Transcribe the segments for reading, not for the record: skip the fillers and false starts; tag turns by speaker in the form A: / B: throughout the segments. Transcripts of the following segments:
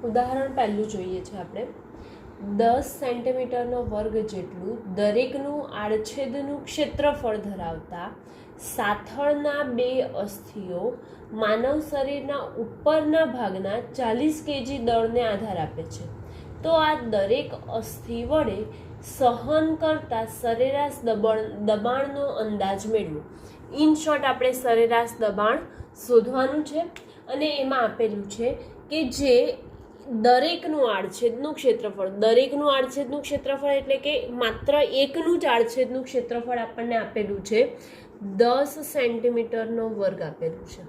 A: ઉદાહરણ પહેલું જોઈએ છે આપણે 10 સેન્ટીમીટરનો વર્ગ જેટલું દરેકનું આડછેદનું ક્ષેત્રફળ ધરાવતા સાથળના બે અસ્થિઓ માનવ શરીરના ઉપરના ભાગના 40 કેજી દળને આધાર આપે છે. તો આ દરેક અસ્થિ વડે સહન કરતા સરેરાશ દબાણનો અંદાજ મેળવો. ઇન શોર્ટ આપણે સરેરાશ દબાણ શોધવાનું છે અને એમાં આપેલું છે કે જે દરેકનું આડછેદનું ક્ષેત્રફળ એટલે કે માત્ર એકનું જ આડછેદનું ક્ષેત્રફળ આપણને આપેલું છે 10 સેન્ટીમીટરનો વર્ગ આપેલું છે,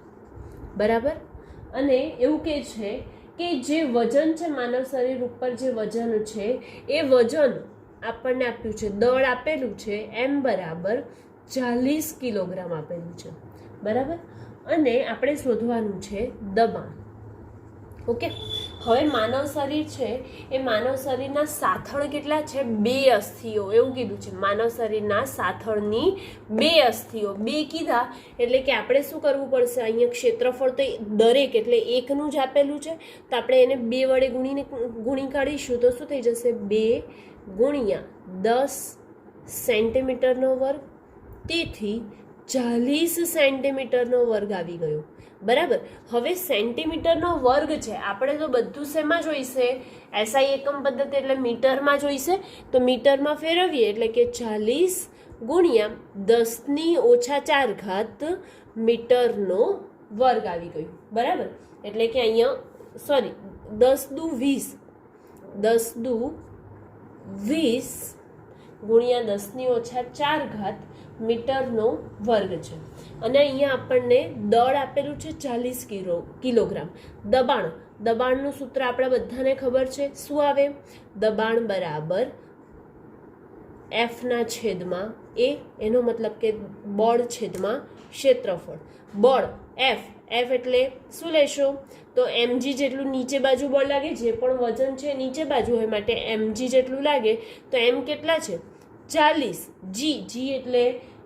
A: બરાબર. અને એવું કે છે કે જે વજન છે માનવ શરીર ઉપર જે વજન છે એ વજન આપણને આપ્યું છે, દળ આપેલું છે એમ બરાબર 40 કિલોગ્રામ આપેલું છે, બરાબર. અને આપણે શોધવાનું છે દબાણ. ઓકે, હવે માનવ શરીર છે એ માનવ શરીરના સાથળ કેટલા છે? 2 અસ્થિઓ, એવું કીધું છે. માનવ શરીરના સાથળની 2 અસ્થિઓ, 2 કીધા એટલે કે આપણે શું કરવું પડશે? અહીંયા ક્ષેત્રફળ તો દરેક એટલે એકનું જ આપેલું છે, તો આપણે એને 2 વડે ગુણી કાઢીશું તો શું થઈ જશે? 2 ગુણ્યા 10 સેન્ટીમીટરનો વર્ગ, તેથી 40 સેન્ટીમીટરનો વર્ગ આવી ગયો, બરાબર. હવે સેન્ટીમીટરનો વર્ગ છે, આપણે તો બધું શેમાં જોઈશે? એસઆઈ એકમ પદ્ધતિ એટલે મીટરમાં જોઈશે, તો મીટરમાં ફેરવીએ એટલે કે 40 ગુણ્યા 10⁻⁴ મીટરનો વર્ગ આવી ગયું, બરાબર. એટલે કે અહીંયા 10 દુ 20 ગુણ્યા 10⁻⁴ મીટરનો વર્ગ છે. અને અહીંયા આપણને દળ આપેલું છે 40 કિલોગ્રામ. દબાણનું સૂત્ર આપણે બધાને ખબર છે, શું આવે? દબાણ બરાબર એફના છેદમાં એ, એનો મતલબ કે બળ છેદમાં ક્ષેત્રફળ. બળ એફ એટલે શું લેશો? તો mg જેટલું નીચે બાજુ બળ લાગે, જે પણ વજન છે નીચે બાજુ હોય માટે mg જેટલું લાગે, તો m કેટલા છે? 40. g એટલે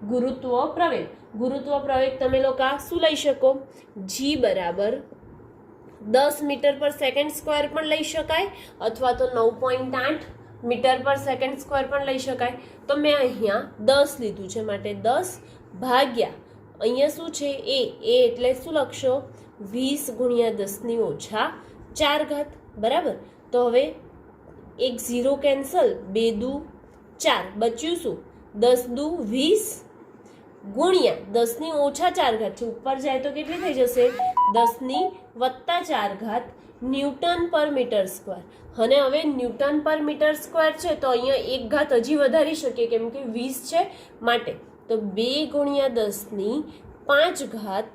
A: ગુરુત્વ પ્રવેગ તમે લોકો શું લઈ શકો? g બરાબર 10 મીટર પર સેકન્ડ સ્ક્વેર પણ લઈ શકાય અથવા તો 9.8 મીટર પર સેકન્ડ સ્ક્વેર પણ લઈ શકાય. તો મેં અહીંયા 10 લીધું છે માટે 10 ભાગ્યા અહીંયા શું છે? એ એટલે શું લખશો? 20 ગુણ્યા 10⁻⁴, બરાબર. તો હવે એક 0 કેન્સલ, 2 દુ 4, બચ્યું શું? 10 દુ 20 ગુણ્યા 10⁻⁴ છે, ઉપર જાય તો કેટલી થઈ જશે? 10⁻⁴ ન્યૂટન પર મીટર સ્ક્વેર. અને હવે ન્યૂટન પર મીટર સ્ક્વેર છે તો અહીંયા 1 ઘાત હજી વધારી શકીએ કેમ કે 20 છે માટે, તો 2 ગુણ્યા 10⁵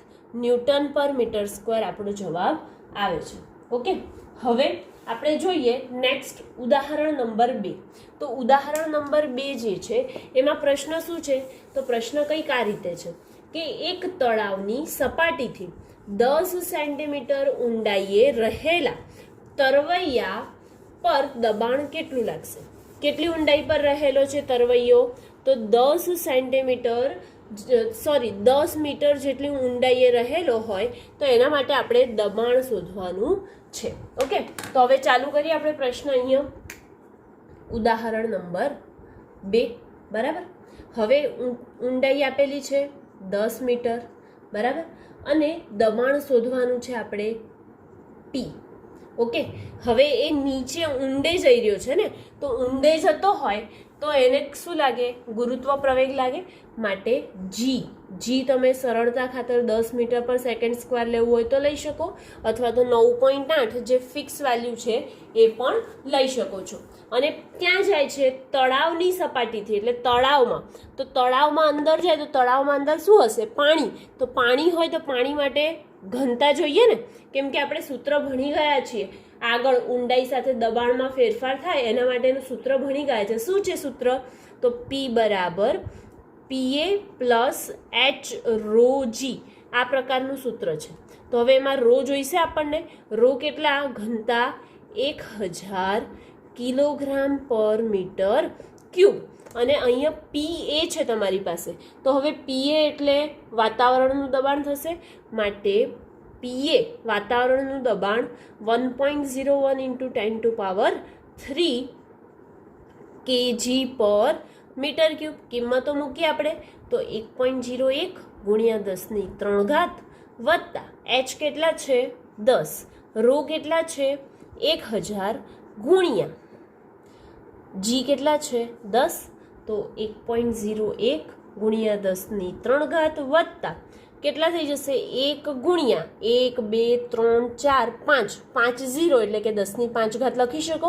A: ન્યૂટન પર મીટર સ્ક્વેર આપણો જવાબ આવે છે. ઓકે, હવે આપણે જોઈએ નેક્સ્ટ ઉદાહરણ નંબર 2. તો ઉદાહરણ નંબર 2 જે છે એમાં પ્રશ્ન શું છે? તો પ્રશ્ન કંઈક આ રીતે છે કે એક તળાવની સપાટીથી 10 સેન્ટીમીટર ઊંડાઈએ રહેલા તરવૈયા પર દબાણ કેટલું લાગશે? કેટલી ઊંડાઈ પર રહેલો છે તરવૈયો? તો 10 મીટર જેટલી ઊંડાઈએ રહેલો હોય તો એના માટે આપણે દબાણ શોધવાનું છે. ઓકે, તો હવે ચાલુ કરીએ આપણે પ્રશ્ન. અહીંયા ઉદાહરણ નંબર 2, બરાબર. હવે ઊંડાઈ આપેલી છે 10 મીટર, બરાબર. અને દબાણ શોધવાનું છે આપણે P. ઓકે, હવે એ નીચે ઊંડે જઈ રહ્યો છે ને, તો ઊંડે જતો હોય તો એને શું લાગે? ગુરુત્વ પ્રવેગ લાગે, માટે g તમે સરળતા ખાતર 10 મીટર પર સેકન્ડ સ્ક્વેર લેવું હોય તો લઈ શકો, અથવા તો 9.8 જે ફિક્સ વેલ્યુ છે એ પણ લઈ શકો છો. અને ક્યાં જાય છે? તળાવની સપાટીથી, એટલે તળાવમાં. તો તળાવમાં અંદર જાય તો તળાવમાં અંદર શું હશે? પાણી. તો પાણી હોય તો પાણી માટે ઘનતા જોઈએ ને, કેમ કે આપણે સૂત્ર ભણી ગયા છીએ આગળ. ઊંડાઈ સાથે દબાણમાં ફેરફાર થાય એના માટેનું સૂત્ર ભણી ગયા છે. શું છે સૂત્ર? તો P બરાબર PA પ્લસ H ρg, આ પ્રકારનું સૂત્ર છે. તો હવે એમાં રો જોઈશે આપણને. રો કેટલા? ઘનતા 1000 કિલોગ્રામ પર મીટર ક્યુબ. અને અહીંયા PA છે તમારી પાસે, તો હવે PA એટલે વાતાવરણનું દબાણ થશે, માટે પીએ વાતાવરણનું દબાણ 1.01 ઇન્ટુ 10⁻³ kg પર મીટર ક્યુબ. કિંમતો મૂકીએ આપણે તો 1.01 ગુણ્યા 10⁻³ વત્તા એચ કેટલા છે 10, રો કેટલા છે 1000 ગુણ્યા જી કેટલા છે 10, તો 1.01 ગુણ્યા 10⁻³ વત્તા કેટલા થઈ જશે 1 ગુણ્યા 1 2 3 4 5 0 એટલે કે 10⁵ લખી શકો.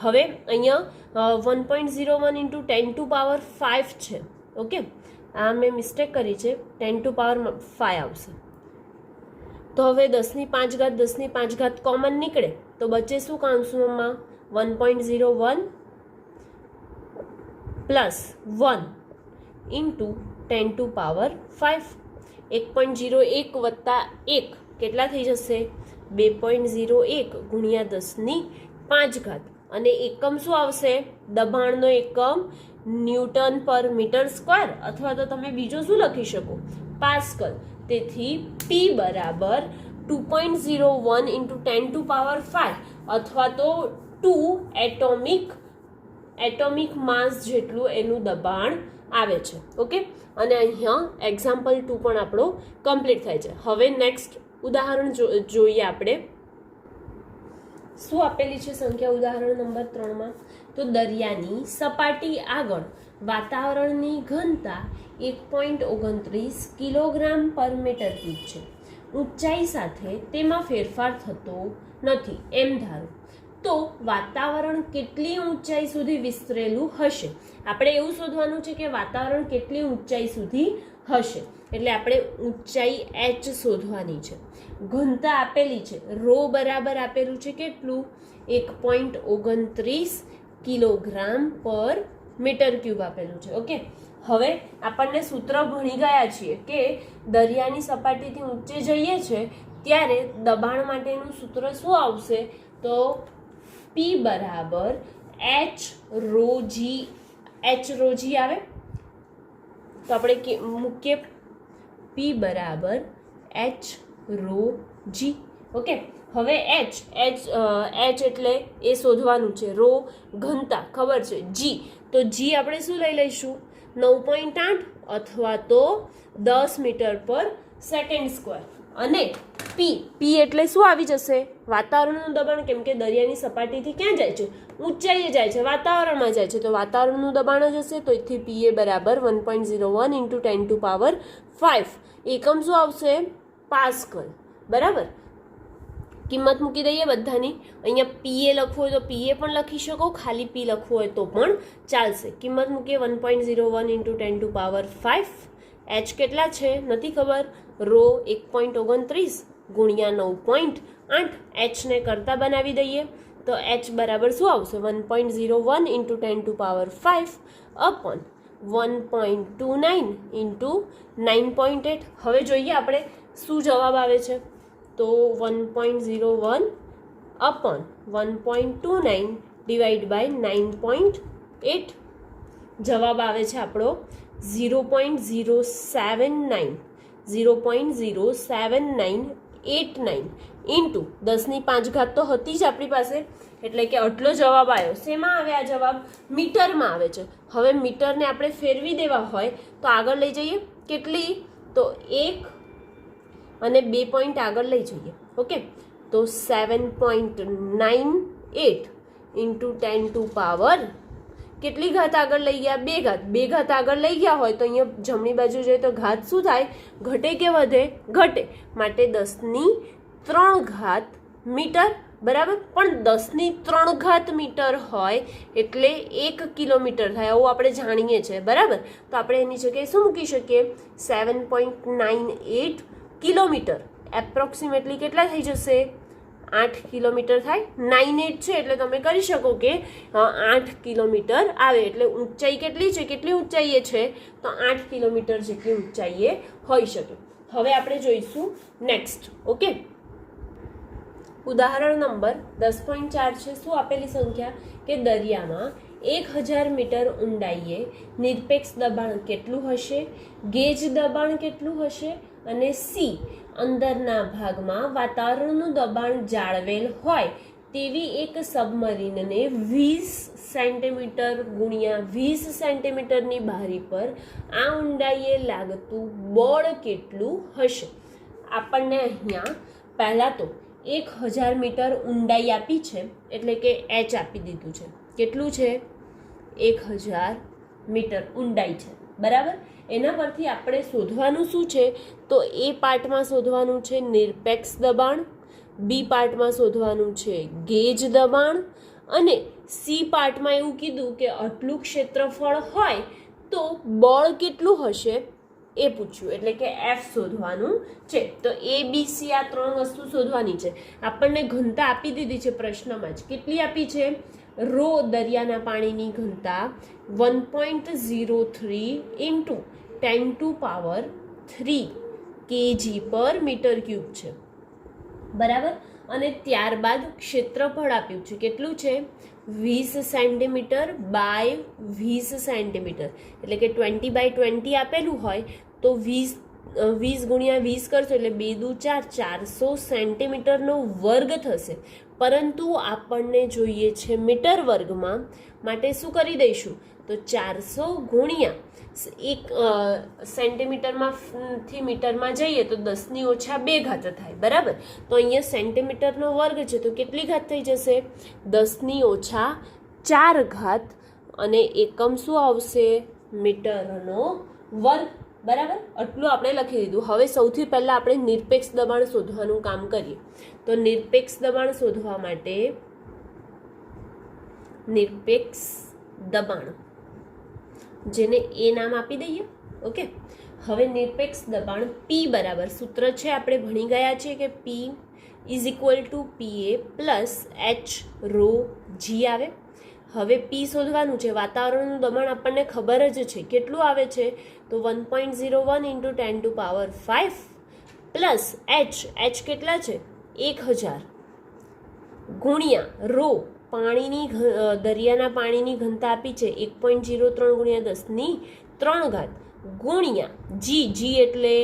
A: હવે અહીંયા 1.01 ઇન્ટુ 10⁵ છે. ઓકે, આ મેં મિસ્ટેક કરી છે, 10⁵ આવશે. તો હવે 10⁵ કોમન નીકળે તો બચે શું કાઉન્સમાં 1.01 પ્લસ 1 ઇન્ટુ 10⁵. 1.01 વત્તા 1 કેટલા થઈ જશે 2.01 ગુણ્યા 10⁵. અને એકમ શું આવશે દબાણનો એકમ ન્યૂટન પર મીટર સ્ક્વેર, અથવા તો તમે બીજો શું લખી શકો પાસ્કલ. તેથી પી બરાબર 2.01 ઇન્ટુ 10⁵ અથવા તો 2 એટોમિક માસ જેટલું એનું દબાણ આવે છે. ઓકે, અને અહીંયા એક્ઝામ્પલ 2 પણ આપણો કમ્પ્લીટ થાય છે. હવે નેક્સ્ટ ઉદાહરણ જોઈએ આપણે. શું આપેલી છે સંખ્યા ઉદાહરણ નંબર 3માં? તો દરિયાની સપાટી આગળ વાતાવરણની ઘનતા 1.29 કિલોગ્રામ પર મીટર ક્યુબ છે. ઊંચાઈ સાથે તેમાં ફેરફાર થતો નથી એમ ધારો તો વાતાવરણ કેટલી ઊંચાઈ સુધી વિસ્તરેલું હશે. આપણે એવું શોધવાનું છે કે વાતાવરણ કેટલી ઊંચાઈ સુધી હશે, એટલે આપણે ઊંચાઈ એચ શોધવાની છે. ઘનતા આપેલી છે, રો બરાબર આપેલું છે કેટલું 1.29 કિલોગ્રામ પર મીટર ક્યુબ આપેલું છે. ઓકે, હવે આપણને સૂત્ર ભણી ગયા છીએ કે દરિયાની સપાટીથી ઊંચે જઈએ છે ત્યારે દબાણ માટેનું સૂત્ર શું આવશે? તો પી બરાબર એચ રો જી આવે. તો આપણે મૂકીએ પી બરાબર એચ રો જી. ઓકે, હવે એચ એટલે એ શોધવાનું છે. રો ઘનતા ખબર છે, જી તો જી આપણે શું લઈ લઈશું 9.8 અથવા તો 10 મીટર પર સેકન્ડ સ્ક્વેર. અને પી એટલે શું આવી જશે વાતાવરણનું દબાણ, કેમ કે દરિયાની સપાટીથી ક્યાં જાય છે ઊંચાઈએ જાય છે, વાતાવરણમાં જાય છે, તો વાતાવરણનું દબાણ જ હશે. તો એથી પીએ બરાબર 1.01 ઇન્ટુ 10⁵. એકમ શું આવશે પાસ્કલ. બરાબર, કિંમત મૂકી દઈએ બધાની. અહીંયા પીએ લખવું હોય તો પીએ પણ લખી શકો, ખાલી પી લખવું હોય તો પણ ચાલશે. કિંમત મૂકીએ 1.01 ઇન્ટુ 10⁵. એચ કેટલા છે નથી ખબર, રો 1.29 ગુણ્યા 9.8. એચને કરતા બનાવી દઈએ તો એચ બરાબર શું આવશે 1.01 ઇન્ટુ 10⁵ અપોન 1.29 ઇન્ટુ 9.8. હવે જોઈએ આપણે શું જવાબ આવે છે. તો 1.01 અપોન 1.29 ડિવાઈડ બાય 9.8 જવાબ આવે છે આપણો 0.079 ઇન્ટુ 10⁵ તો હતી જ આપણી પાસે, એટલે કે આટલો જવાબ આવ્યો. શેમાં આવે આ જવાબ? મીટરમાં આવે છે. હવે મીટરને આપણે ફેરવી દેવા હોય તો આગળ લઈ જઈએ. કેટલી? તો 1 અને 2 પોઈન્ટ આગળ લઈ જઈએ. ઓકે, તો 7.98 ઇન્ટુ 10⁻. કેટલી ઘાત આગળ લઈ ગયા? 2 ઘાત. 2 ઘાત આગળ લઈ ગયા હોય તો અહીંયા જમણી બાજુ જોઈએ તો ઘાત શું થાય? ઘટે કે વધે? ઘટે. માટે 10⁻³ મીટર. બરાબર, પણ 10⁻³ મીટર હોય એટલે 1 કિલોમીટર થાય, આવું આપણે જાણીએ છીએ. બરાબર, તો આપણે એની જગ્યાએ શું મૂકી શકીએ? 7.98 કિલોમીટર. એપ્રોક્સિમેટલી કેટલા થઈ જશે? 8 કિલોમીટર થાય. 98 છે એટલે તમે કરી શકો કે 8 કિલોમીટર આવે. એટલે ઊંચાઈ કેટલી છે? કેટલી ઊંચાઈએ છે? તો 8 કિલોમીટર જેટલી ઊંચાઈએ હોઈ શકે. હવે આપણે જોઈશું નેક્સ્ટ. ઓકે, ઉદાહરણ નંબર 10.4 છે. શું આપેલી સંખ્યા કે દરિયામાં 1000 મીટર ઊંડાઈએ નિરપેક્ષ દબાણ કેટલું હશે, ગેજ દબાણ કેટલું હશે અને સી અંદરના ભાગમાં વાતાવરણનું દબાણ જાળવેલ હોય તેવી એક સબમરીનને 20 સેન્ટીમીટર ગુણ્યા 20 સેન્ટીમીટરની બારી પર આ ઊંડાઈએ લાગતું બળ કેટલું હશે? આપણને અહીંયા પહેલાં તો 1000 મીટર ઊંડાઈ આપી છે, એટલે કે એચ આપી દીધું છે. કેટલું છે? 1000 મીટર ઊંડાઈ છે, બરાબર. એના પરથી આપણે શોધવાનું શું છે? તો એ પાર્ટમાં શોધવાનું છે નિરપેક્ષ દબાણ, બી પાર્ટમાં શોધવાનું છે ગેજ દબાણ, અને સી પાર્ટમાં એવું કીધું કે આટલું ક્ષેત્રફળ હોય તો બળ કેટલું હશે એ પૂછ્યું, એટલે કે એફ શોધવાનું છે. તો એ બી સી આ 3 વસ્તુ શોધવાની છે. આપણને ઘનતા આપી દીધી છે પ્રશ્નમાં જ. કેટલી આપી છે? રો દરિયાના પાણીની ઘનતા 1.03 ઇન્ટુ 10⁻³ kg પર મીટર ક્યુબ છે, બરાબર. અને ત્યારબાદ ક્ષેત્રફળ આપ્યું છે. કેટલું છે? 20 સેન્ટીમીટર બાય 20 સેન્ટીમીટર, એટલે કે 20/20 આપેલું હોય તો 20 ગુણ્યા 20 કરશો એટલે 2 દુ 4, 400 સેન્ટીમીટરનો વર્ગ થશે. પરંતુ આપણને જોઈએ છે મીટર વર્ગમાં, માટે શું કરી દઈશું? તો 400 ગુણ્યા 1 સેન્ટીમીટરમાં થી મીટરમાં જઈએ તો 10⁻² ઘાત થાય, બરાબર. તો અહીંયા સેન્ટીમીટરનો વર્ગ છે તો કેટલી ઘાત થઈ જશે? 10⁻4 ઘાત, અને એકમ શું આવશે? મીટરનો વર્ગ, બરાબર. આટલું આપણે લખી દીધું. હવે સૌથી પહેલાં આપણે નિરપેક્ષ દબાણ શોધવાનું કામ કરીએ. તો નિરપેક્ષ દબાણ શોધવા માટે નિરપેક્ષ દબાણ, જેને એ નામ આપી દઈએ. ઓકે. હવે નિરપેક્ષ દબાણ P બરાબર, સૂત્ર છે આપણે ભણી ગયા છીએ કે P = PA + H ρg આવે. હવે P શોધવાનું છે. વાતાવરણનું દબાણ આપણને ખબર જ છે. કેટલું આવે છે? તો 1.01 × 10⁵ પ્લસ H કેટલા છે? 1000 ગુણ્યા રો દરિયાના પાણીની ઘનતા આપી છે 1.03 ગુણ્યા 10⁻³ ઘાત ગુણ્યા જી એટલે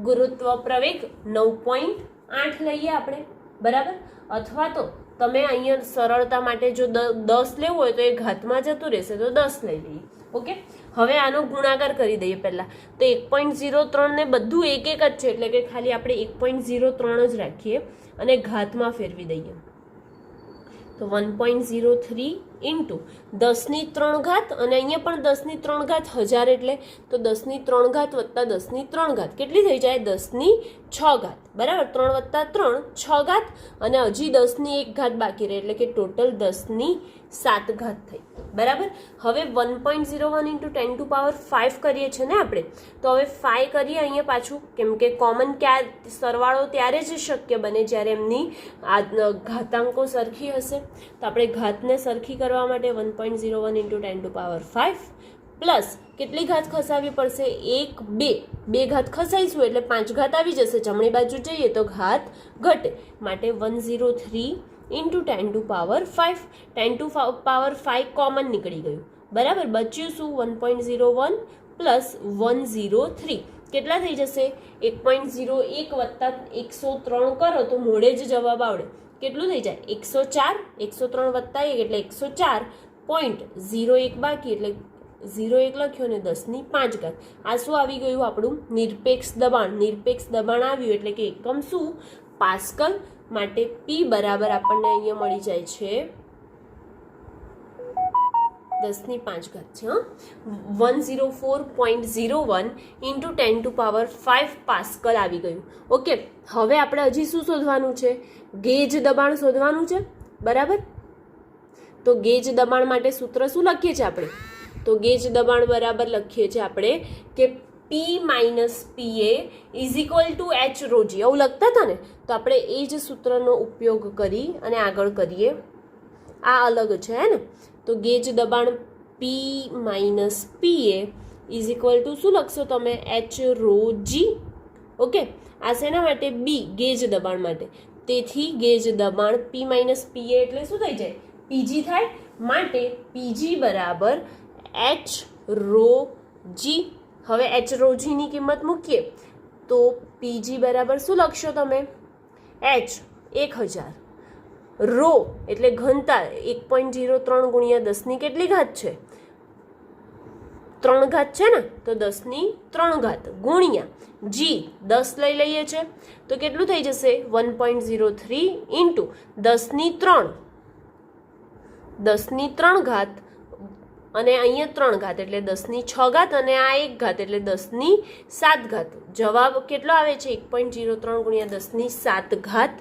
A: ગુરુત્વ પ્રવેગ 9.8 લઈએ આપણે, બરાબર. અથવા તો તમે અહીંયા સરળતા માટે જો 10 લેવું હોય તો એ ઘાતમાં જતું રહેશે તો 10 લઈ લઈએ. ઓકે. હવે આનો ગુણાકાર કરી દઈએ પહેલાં. તો 1.03 ને બધું એક જ છે, એટલે કે ખાલી આપણે 1.03 જ રાખીએ અને ઘાતમાં ફેરવી દઈએ. તો 1.03 ઇન્ટુ 10⁻³ ઘાત, અને અહીંયા પણ 10⁻³ ઘાત 1000, એટલે તો 10⁻³ ઘાત વત્તા 10⁻³ ઘાત કેટલી થઈ જાય? 10⁻6 ઘાત, બરાબર. 3 વત્તા 3 6 ઘાત, અને હજી 10⁻1 ઘાત બાકી રહે, એટલે કે ટોટલ 10⁻7 ઘાત થઈ, બરાબર. હવે 1.01 × 10⁵ કરીએ છીએ ને આપણે, તો હવે 5 કરીએ અહીંયા પાછું, કેમ કે કોમન સરવાળો ત્યારે જ શક્ય બને જ્યારે એમની ઘાતાંકો સરખી હશે. તો આપણે ઘાતને સરખી કરવા માટે 1.01 × 10⁵ પ્લસ કેટલી ઘાત ખસાવવી પડશે? 1 2 ઘાત ખસાઈશું એટલે 5 ઘાત આવી જશે. જમણી બાજુ જઈએ તો ઘાત ઘટે, માટે 103 × 10⁵. 10⁵ કોમન નીકળી ગયું, બરાબર. બચ્યું શું? 1.01 પ્લસ 103 કેટલા થઈ જશે? 1.01 વત્તા 103 કરો તો મોડે જ જવાબ આવડે. કેટલું થઈ જાય? 104. 103 વત્તા 1 એટલે 104.01 બાકી, એટલે 01 લખ્યો ને 10⁵ ઘાત. આ શું આવી ગયું? આપણું નિરપેક્ષ દબાણ. નિરપેક્ષ દબાણ આવ્યું એટલે કે એકમ શું? પાસ્કલ. માટે P બરાબર આપણને અહીંયા મળી જાય છે 10⁵ ઘાત છે. 104.01 × 10⁵ પાસ્કલ આવી ગયું. ઓકે. હવે આપણે હજી શું શોધવાનું છે? ગેજ દબાણ શોધવાનું છે, બરાબર. તો ગેજ દબાણ માટે સૂત્ર શું લખીએ છીએ આપણે? તો ગેજ દબાણ બરાબર લખીએ છીએ આપણે કે P - PA = H ρg. આવું લખતા હતા ને, તો આપણે એ જ સૂત્રનો ઉપયોગ કરી અને આગળ કરીએ. આ અલગ છે હે ને. તો ગેજ દબાણ P - PA = શું લખશો તમે? H ρg. ઓકે. આ શેના માટે? બી ગેજ દબાણ માટે. તેથી ગેજ દબાણ P - PA એટલે શું થઈ જાય? PG થાય. માટે PG બરાબર H ρg. હવે H ρg ની કિંમત મૂકીએ તો પીજી બરાબર શું લખશો તમે? એચ 1000, રો એટલે ઘનતા 1.03 ગુણ્યા 10 કેટલી ઘાત છે? 3 ઘાત છે ને, તો 10 ઘાત ગુણ્યા જી 10 લઈ લઈએ છે તો કેટલું થઈ જશે? 1.03 ઇન્ટુ 10 3 ઘાત અને અહીંયા 3 ઘાત એટલે 10 6 ઘાત અને આ 1 ઘાત એટલે 10 7 ઘાત. જવાબ કેટલો આવે છે? 1.03 ગુણ્યા 10 7 ઘાત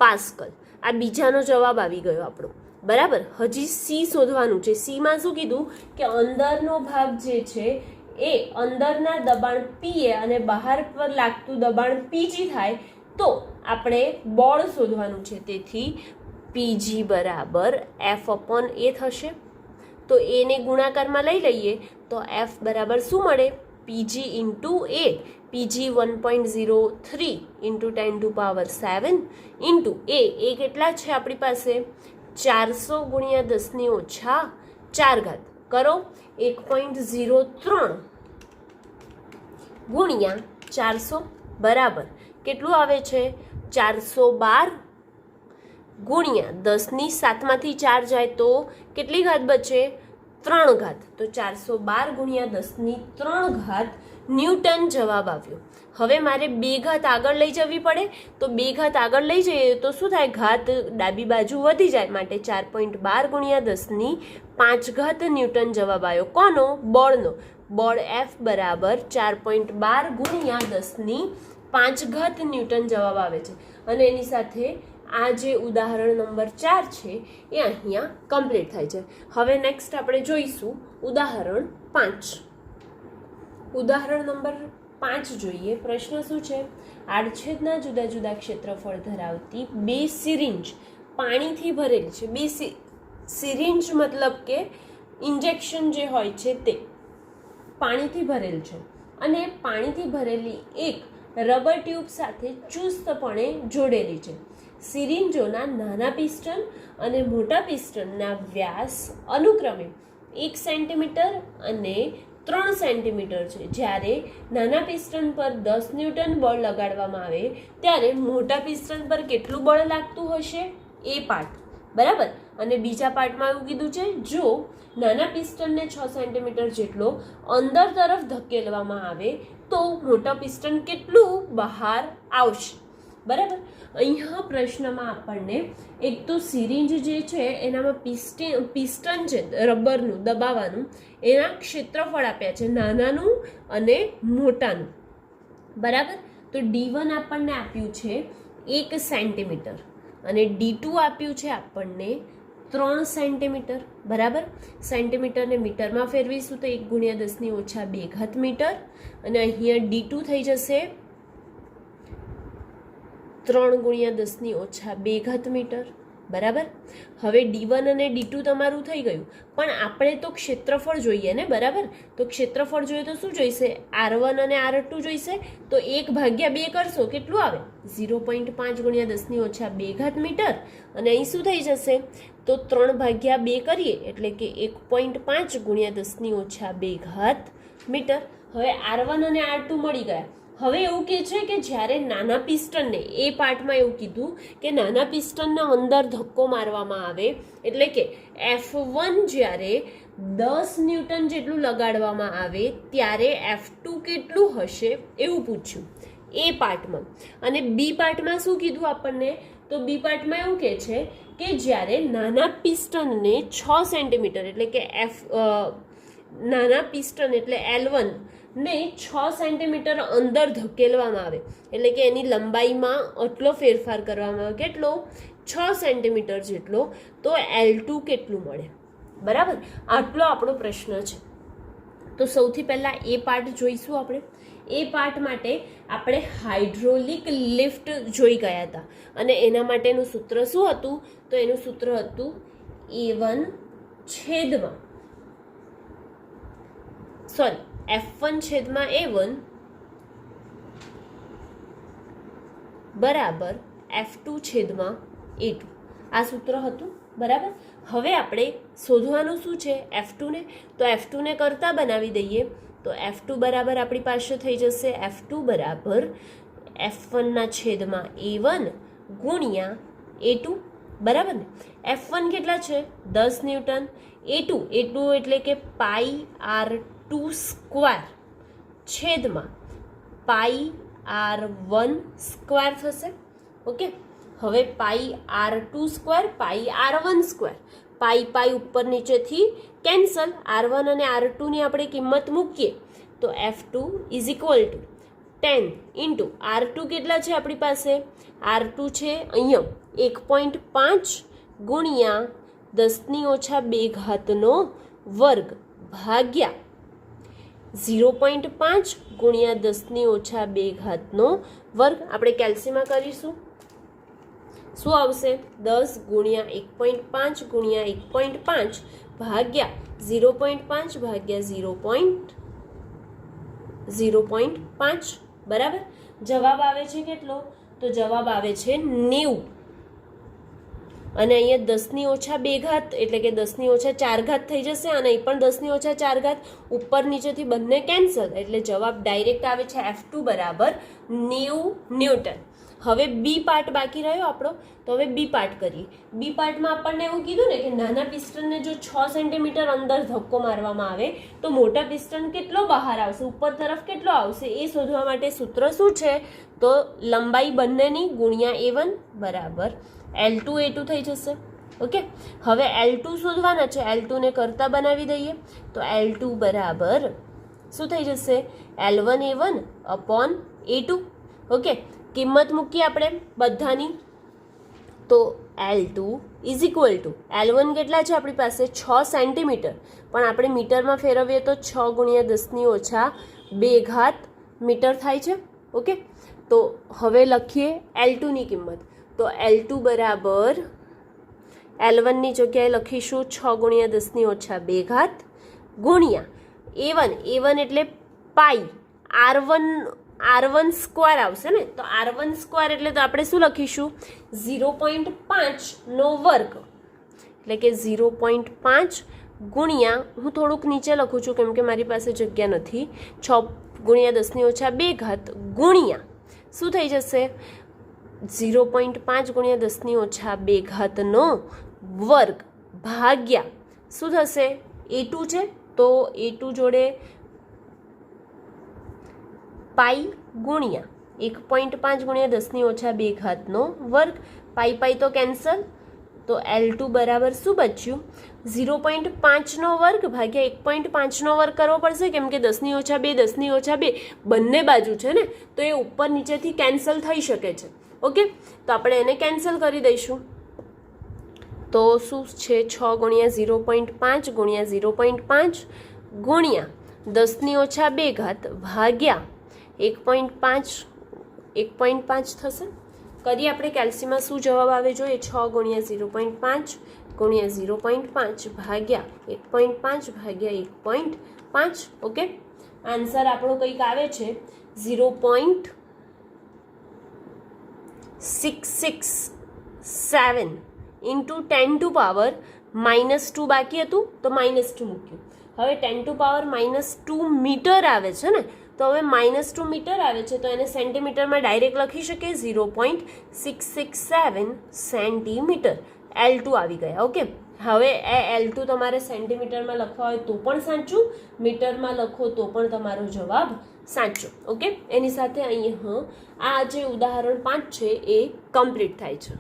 A: પાસ્કલ. આ બીજાનો જવાબ આવી ગયો આપણો. બરાબર. હજી સી શોધવાનું છે. સીમાં શું કીધું કે અંદરનો ભાગ જે છે એ અંદરના દબાણ પીએ અને બહાર પર લાગતું દબાણ પીજી થાય તો આપણે બળ શોધવાનું છે. તેથી પીજી બરાબર F/A થશે. તો એને ગુણાકારમાં લઈ લઈએ તો F બરાબર શું મળે? પીજી ઇન્ટુ એ. પીજી 1.03 ઇન્ટુ 10⁻7 ઇન્ટુ એ કેટલા છે આપણી પાસે? 400 ગુણ્યા 10⁻4 ઘાત કરો 1.03 ગુણ્યા 400 બરાબર કેટલું આવે છે? 412 ગુણ્યા 10 7માંથી 4 જાય તો કેટલી ઘાત બચે? 3 ઘાત. તો 412 ગુણ્યા 10 3 ન્યૂટન જવાબ આવ્યો. હવે મારે 2 ઘાત આગળ લઈ જવી પડે તો 2 ઘાત આગળ લઈ જઈએ તો શું થાય? ઘાત ડાબી બાજુ વધી જાય માટે 4.12 ગુણ્યા 10 5 ન્યૂટન જવાબ આવ્યો. કોનો? બળનો. બળ F બરાબર 4.12 ગુણ્યા 10 5 ન્યૂટન જવાબ આવે છે. અને એની સાથે આ જે ઉદાહરણ નંબર 4 છે એ અહીંયા કમ્પ્લીટ થાય છે. હવે નેક્સ્ટ આપણે જોઈશું ઉદાહરણ 5. ઉદાહરણ નંબર 5 જોઈએ. પ્રશ્ન શું છે? આડછેદના જુદા જુદા ક્ષેત્રફળ ધરાવતી 2 સિરિંજ પાણીથી ભરેલી છે. 2 સિરિંજ મતલબ કે ઇન્જેક્શન જે હોય છે તે પાણીથી ભરેલ છે અને પાણીથી ભરેલી એક રબર ટ્યુબ સાથે ચુસ્તપણે જોડેલી છે. સિરિંજોના નાના પિસ્ટન અને મોટા પિસ્ટનના વ્યાસ અનુક્રમે 1 સેન્ટીમીટર અને 3 સેન્ટીમીટર છે. જ્યારે નાના પિસ્ટન પર 10 ન્યૂટન બળ લગાડવામાં આવે ત્યારે મોટા પિસ્ટન પર કેટલું બળ લાગતું હશે? એ પાર્ટ. બરાબર. અને બીજા પાર્ટમાં એવું કીધું છે જો નાના પિસ્ટનને 6 સેન્ટીમીટર જેટલો અંદર તરફ ધકેલવામાં આવે તો મોટા પિસ્ટન કેટલું બહાર આવશે? બરાબર. અહીંયા પ્રશ્નમાં આપણને એક તો સિરિંજ જે છે એનામાં પિસ્ટન છે રબરનું દબાવવાનું એના ક્ષેત્રફળ આપ્યા છે નાનાનું અને મોટાનું. બરાબર. તો D1 આપણને આપ્યું છે 1 સેન્ટીમીટર અને D2 આપ્યું છે આપણને 3 સેન્ટીમીટર. બરાબર. સેન્ટીમીટરને મીટરમાં ફેરવીશું તો 1 ગુણ્યા 10⁻2 ઘાત મીટર અને અહીંયા D2 થઈ જશે 3 ગુણ્યા 10⁻2 ઘાત મીટર. બરાબર. હવે D1 અને D2 તમારું થઈ ગયું પણ આપણે તો ક્ષેત્રફળ જોઈએ ને. બરાબર. તો ક્ષેત્રફળ જોઈએ તો શું જોઈશે? R1 અને R2 જોઈશે. તો 1/2 કરશો કેટલું આવે? 0.5 ગુણ્યા 10⁻2 ઘાત મીટર અને અહીં શું થઈ જશે? તો 3/2 કરીએ એટલે કે 1.5 ગુણ્યા 10⁻2 ઘાત મીટર. હવે R1 અને R2 મળી ગયા. હવે એવું કહે છે કે જ્યારે નાના પિસ્ટનને એ પાર્ટમાં એવું કીધું કે નાના પિસ્ટનને અંદર ધક્કો મારવામાં આવે એટલે કે F1 જ્યારે 10 ન્યૂટન જેટલું લગાડવામાં આવે ત્યારે F2 કેટલું હશે એવું પૂછ્યું એ પાર્ટમાં. અને બી પાર્ટમાં શું કીધું આપણને? તો બી પાર્ટમાં એવું કહે છે કે જ્યારે નાના પિસ્ટનને 6 સેન્ટીમીટર એટલે કે નાના પિસ્ટન એટલે L1 ને 6 સેન્ટીમીટર અંદર ધકેલવામાં આવે એટલે કે એની લંબાઈમાં આટલો ફેરફાર કરવામાં આવે. કેટલો? 6 સેન્ટીમીટર જેટલો. તો L2 કેટલું મળે? બરાબર. આટલો આપણો પ્રશ્ન છે. તો સૌથી પહેલાં એ પાર્ટ જોઈશું આપણે. એ પાર્ટ માટે આપણે હાઇડ્રોલિક લિફ્ટ જોઈ ગયા હતા અને એના માટેનું સૂત્ર શું હતું? તો એનું સૂત્ર હતું F1/A1 બરાબર F2/A2 આ સૂત્ર હતું. બરાબર. હવે આપણે શોધવાનું શું છે? F2 ને. તો F2 ને કરતા બનાવી દઈએ તો F2 બરાબર આપણી પાસે થઈ જશે F2 બરાબર F1ના છેદમાં A1 ગુણ્યા A2 બરાબર ને. F1 કેટલા છે 10 ન્યૂટન, A2 એટલે કે પાઈ R2 સ્ક્વેર છેદમાં પાઈ R1 સ્ક્વેર થશે. ઓકે, હવે પાઈ R2 સ્ક્વેર પાઈ R1 સ્ક્વેર, પાઈ ઉપર નીચેથી કેન્સલ, R1 અને R2 ની આપણે કિંમત મૂકીએ તો F2 is equal to 10 into R2 કેટલા છે આપણી પાસે, R2 છે અહીંયા 1.5 ગુણ્યા 10⁻²નો વર્ગ ભાગ્યા 0.5 ગુણ્યા 10⁻²નો વર્ગ. આપણે કેલ્સીમાં કરીશું, શું આવશે 10 ગુણ્યા 1.5 ગુણ્યા 1.5 ભાગ્યા 0.5 ભાગ્યા 0.5 બરાબર. જવાબ આવે છે કેટલો, તો જવાબ આવે છે 90. અને અહીંયા 10⁻² એટલે કે 10⁻4 થઈ જશે, અને અહીં પણ 10⁻4, ઉપર નીચેથી બંને કેન્સલ, એટલે જવાબ ડાયરેક્ટ આવે છે F2 બરાબર 90 ન્યૂટન. હવે બી પાર્ટ બાકી રહ્યો આપણો, તો હવે બી પાર્ટ કરીએ. બી પાર્ટમાં આપણને એવું કીધું ને કે નાના પિસ્ટનને જો 6 સેન્ટીમીટર અંદર ધક્કો મારવામાં આવે તો મોટા પિસ્ટન કેટલો બહાર આવશે, ઉપર તરફ કેટલો આવશે, એ શોધવા માટે સૂત્ર શું છે, તો લંબાઈ બંનેની ગુણ્યા A1 બરાબર L2 A2 થઈ જશે. ઓકે, હવે L2 શોધવાના છે, L2 ને કરતા બનાવી દઈએ તો L2 બરાબર શું થઈ જશે, L1 A1 upon A2. Okay, કિંમત મૂકીએ આપણે બધાની, તો L2 is equal to L1 કેટલા છે આપણી પાસે 6 સેન્ટીમીટર, પણ આપણે મીટરમાં ફેરવીએ તો 6 ગુણ્યા 10⁻²મીટર થાય છે. ઓકે, તો હવે લખીએ L2 ની કિંમત, તો L2 બરાબર L1 ની જગ્યાએ લખીશું 6 ગુણ્યા 10⁻² ગુણ્યા A1 એટલે પાઈ R1 સ્ક્વેર આવશે ને, તો R1 સ્ક્વેર એટલે તો આપણે શું લખીશું 0.5 નો વર્ગ, એટલે કે 0.5 ગુણ્યા, હું થોડુંક નીચે લખું છું કેમ કે મારી પાસે જગ્યા નથી, 6 ગુણ્યા 10⁻² ગુણ્યા શું થઈ જશે 0.5 ગુણ્યા 10⁻²નો વર્ગ ભાગ્યા શું થશે A2 છે, તો A2 જોડે પાઈ ગુણ્યા 1.5 ગુણ્યા 10⁻²નો વર્ગ, પાઈ તો કેન્સલ, તો L2 બરાબર શું બચ્યું 0.5નો વર્ગ ભાગ્યા 1.5નો વર્ગ કરવો પડશે, કેમ કે 10⁻², બંને બાજુ છે ને, તો એ ઉપર નીચેથી કેન્સલ થઈ શકે છે. ઓકે, તો આપણે એને કેન્સલ કરી દઈશું, તો શું છે 6 ગુણ્યા 0.5 ગુણ્યા 0.5 ગુણ્યા 10⁻² ભાગ્યા 1.5 થશે. કરીએ આપણે કેલ્સીમાં, શું જવાબ આવે જોઈએ, 6 ગુણ્યા 0.5 ગુણ્યા 0.5 ભાગ્યા 1.5 ભાગ્યા 1.5. ઓકે, આન્સર આપણો કંઈક આવે છે 0.667 ઇન્ટુ 10⁻² બાકી હતું તો -2 મૂક્યું. હવે 10⁻² મીટર આવે છે ને, તો હવે -2 મીટર આવે છે, તો એને સેન્ટીમીટરમાં ડાયરેક્ટ લખી શકીએ 0.667 સેન્ટીમીટર. L2 આવી ગયા. ઓકે, હવે એ L2 તમારે સેન્ટીમીટરમાં લખવા હોય તો પણ સાચું, મીટરમાં લખો તો પણ તમારો જવાબ સાચો. ઓકે, એની સાથે અહીંયા આ જે ઉદાહરણ 5 છે એ કમ્પ્લીટ થાય છે.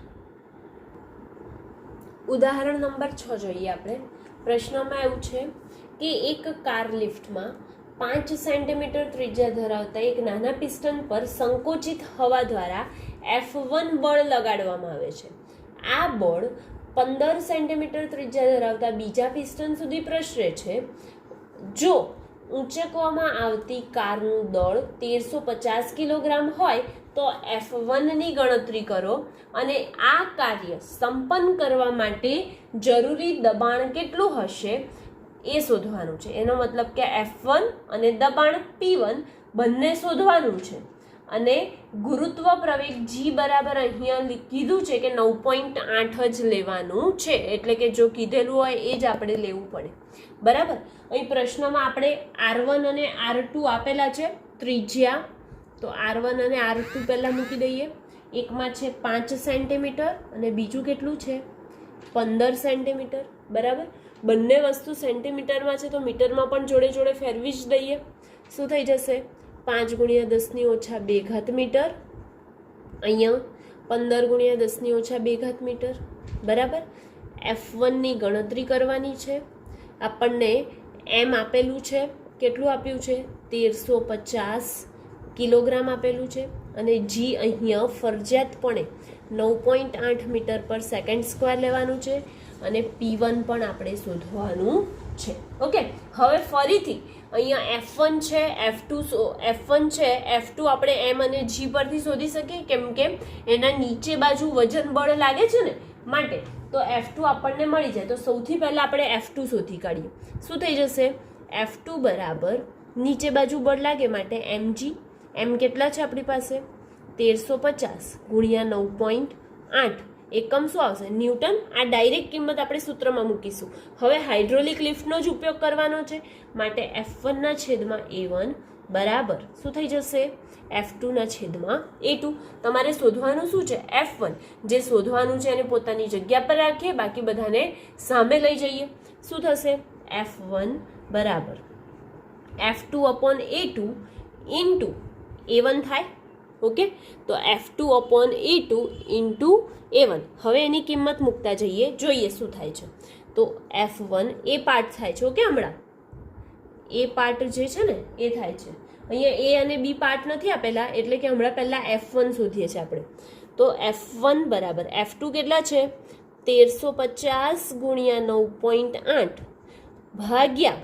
A: ઉદાહરણ નંબર 6 જોઈએ આપણે. પ્રશ્નમાં એવું છે કે એક કાર લિફ્ટમાં 5 સેન્ટીમીટર ત્રિજ્યા ધરાવતા એક નાના પિસ્ટન પર સંકોચિત હવા દ્વારા F1 બળ લગાડવામાં આવે છે. આ બળ 15 સેન્ટીમીટર ત્રિજ્યા ધરાવતા બીજા પિસ્ટન સુધી પ્રસરે છે. જો ઊંચકવામાં આવતી કારનું દળ 1350 કિલોગ્રામ હોય તો F1ની ગણતરી કરો અને આ કાર્ય સંપન્ન કરવા માટે જરૂરી દબાણ કેટલું હશે એ શોધવાનું છે. એનો મતલબ કે F1 અને દબાણ P1 બંને શોધવાનું છે. અને ગુરુત્વ પ્રવેગ જી બરાબર અહીંયા કીધું છે કે 9.8 જ લેવાનું છે, એટલે કે જો કીધેલું હોય એ જ આપણે લેવું પડે, બરાબર. અહીં પ્રશ્નમાં આપણે R1 અને R2 આપેલા છે ત્રિજ્યા, તો R1 અને R2 પહેલાં મૂકી દઈએ. એકમાં છે 5 સેન્ટીમીટર અને બીજું કેટલું છે 15 સેન્ટીમીટર, બરાબર. બંને વસ્તુ સેન્ટીમીટરમાં છે તો મીટરમાં પણ જોડે જોડે ફેરવી જ દઈએ. શું થઈ જશે 5 × 10⁻²મીટર, અહીંયા 15 × 10⁻² મીટર, બરાબર. F1ની ગણતરી કરવાની છે. આપણને એમ આપેલું છે, કેટલું આપ્યું છે 1350 કિલોગ્રામ આપેલું છે, અને જી અહીંયા ફરજિયાતપણે 9.8 મીટર પર સેકન્ડ સ્ક્વેર લેવાનું છે, અને P1 પણ આપણે શોધવાનું છે. ઓકે, હવે ફરીથી અહીંયા F1 છે, F1 છે, F2 આપણે એમ અને જી પરથી શોધી શકીએ, કેમ કે એના નીચે બાજુ વજન બળ લાગે છે ને, માટે તો F2 આપણને મળી જાય. તો સૌથી પહેલાં આપણે F2 શોધી કાઢીએ. શું થઈ જશે F2 બરાબર નીચે બાજુ બળ લાગે માટે mg, એમ કેટલા છે આપણી પાસે 1350 × 9.8, એકમ શું આવશે ન્યૂટન. આ ડાયરેક્ટ કિંમત આપણે સૂત્રમાં મૂકીશું. હવે હાઇડ્રોલિક લિફ્ટનો જ ઉપયોગ કરવાનો છે, માટે F1/A1 બરાબર શું થઈ જશે F2/A2. તમારે શોધવાનું શું છે F1, જે શોધવાનું છે એને પોતાની જગ્યા પર રાખીએ, બાકી બધાને સામે લઈ જઈએ. શું થશે F1 બરાબર F2/A2 ઇન્ટુ A1 થાય. ઓકે, તો F2/A2 ઇન્ટુ A1. હવે એની કિંમત મૂકતા જઈએ, જોઈએ શું થાય છે. તો F1 એ પાર્ટ થાય છે. ઓકે, હમણાં એ પાર્ટ જે છે ને એ થાય છે. અહીંયા A અને B પાર્ટ નથી આપેલા, એટલે કે હમણાં પહેલાં F1 શોધીએ છીએ આપણે. તો F1 બરાબર F2 કેટલા છે 1350 × 9.8 ભાગ્યા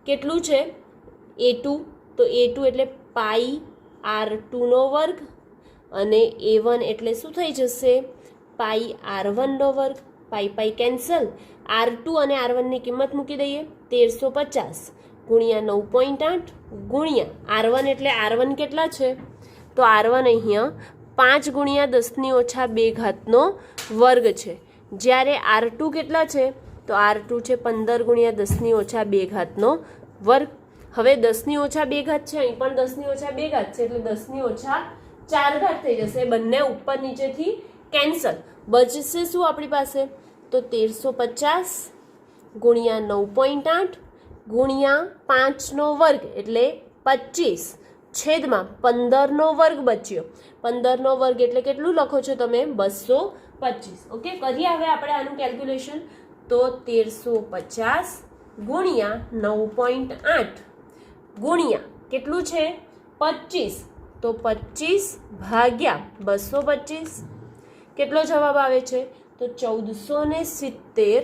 A: કેટલું છે A2, તો A2 એટલે પાઈ R2 વર્ગ, અને A1 એટલે શું થઈ જશે પાઈ R1 વર્ગ. પાઈ પાઈ કેન્સલ, R2 અને R1ની કિંમત મૂકી દઈએ. 1350 × 9.8 ગુણ્યા R1, એટલે R1 કેટલા છે તો R1 અહીંયા 5 × 10⁻² વર્ગ છે, જ્યારે R2 કેટલા છે તો R2 છે 15 × 10⁻² વર્ગ. હવે 10⁻² છે, અહીં પણ 10⁻² છે, એટલે 10⁻⁴ થઈ જશે. બંને ઉપર નીચેથી કેન્સલ, બચશે શું આપણી પાસે તો 1350 × 9.8 ગુણ્યા 5 વર્ગ, એટલે 25 છેદમાં 15 વર્ગ બચ્યો. 15 વર્ગ એટલે કેટલું લખો છો તમે 225. ઓકે, કરીએ હવે આપણે આનું કેલ્ક્યુલેશન. તો 1350 ગુણ્યા 9.8 ગુણ્યા કેટલું છે 25, તો 25 ભાગ્યા 225 કેટલો જવાબ આવે છે તો 1470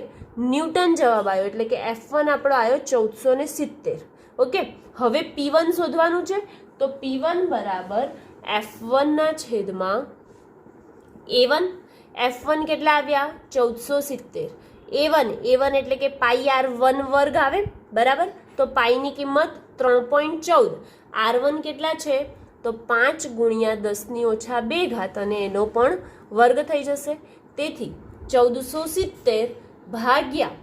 A: ન્યૂટન જવાબ આવ્યો. એટલે કે F1 આપણો આવ્યો 1470. ઓકે, હવે P1 શોધવાનું છે. તો P1 બરાબર F1/A1. F1 કેટલા આવ્યા 1470. A1 એટલે કે પાઈ R1 વર્ગ આવે, બરાબર. તો પાઈની કિંમત 3.14. R1 કેટલા છે તો 5 × 10⁻², અને એનો પણ વર્ગ થઈ જશે. તેથી 1470 ભાગ્યા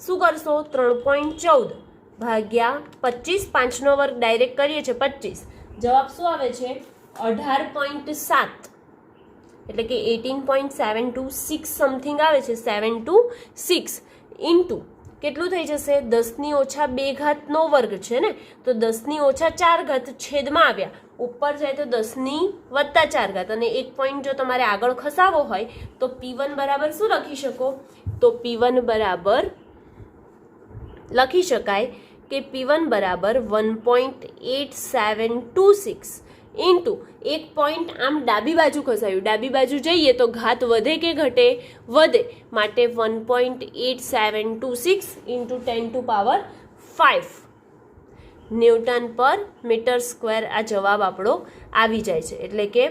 A: શું કરશો 3.14 ભાગ્યા 25, 5 વર્ગ ડાયરેક્ટ કરીએ છીએ 25, જવાબ શું આવે છે 18.7, એટલે કે 18.726 સમથિંગ આવે છે. 726 ઇન્ટુ કેટલું થઈ જશે 10⁻² વર્ગ છે ને, તો 10⁻4 છેદમાં આવ્યા, ઉપર જાય તો 10⁻4, અને એક પોઈન્ટ જો તમારે આગળ ખસાવો હોય તો P1 બરાબર શું લખી શકો તો P1 બરાબર લખી શકાય કે P1 બરાબર 1.8726 ઇન્ટુ એક પોઈન્ટ આમ ડાબી બાજુ ખસાયું, ડાબી બાજુ જઈએ તો ઘાત વધે કે ઘટે વધે, માટે 1.8726 ઇન્ટુ 10⁵ ન્યૂટન પર મીટર સ્ક્વેર આ જવાબ આપણો આવી જાય છે. એટલે કે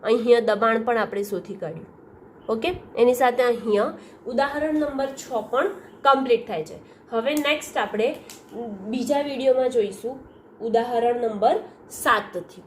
A: અહીંયા દબાણ પણ આપણે શોધી કાઢ્યું. ઓકે, એની સાથે અહીંયા ઉદાહરણ નંબર 6 પણ કમ્પ્લીટ થાય છે. હવે નેક્સ્ટ આપણે બીજા વિડીયોમાં જોઈશું ઉદાહરણ નંબર 7 થી.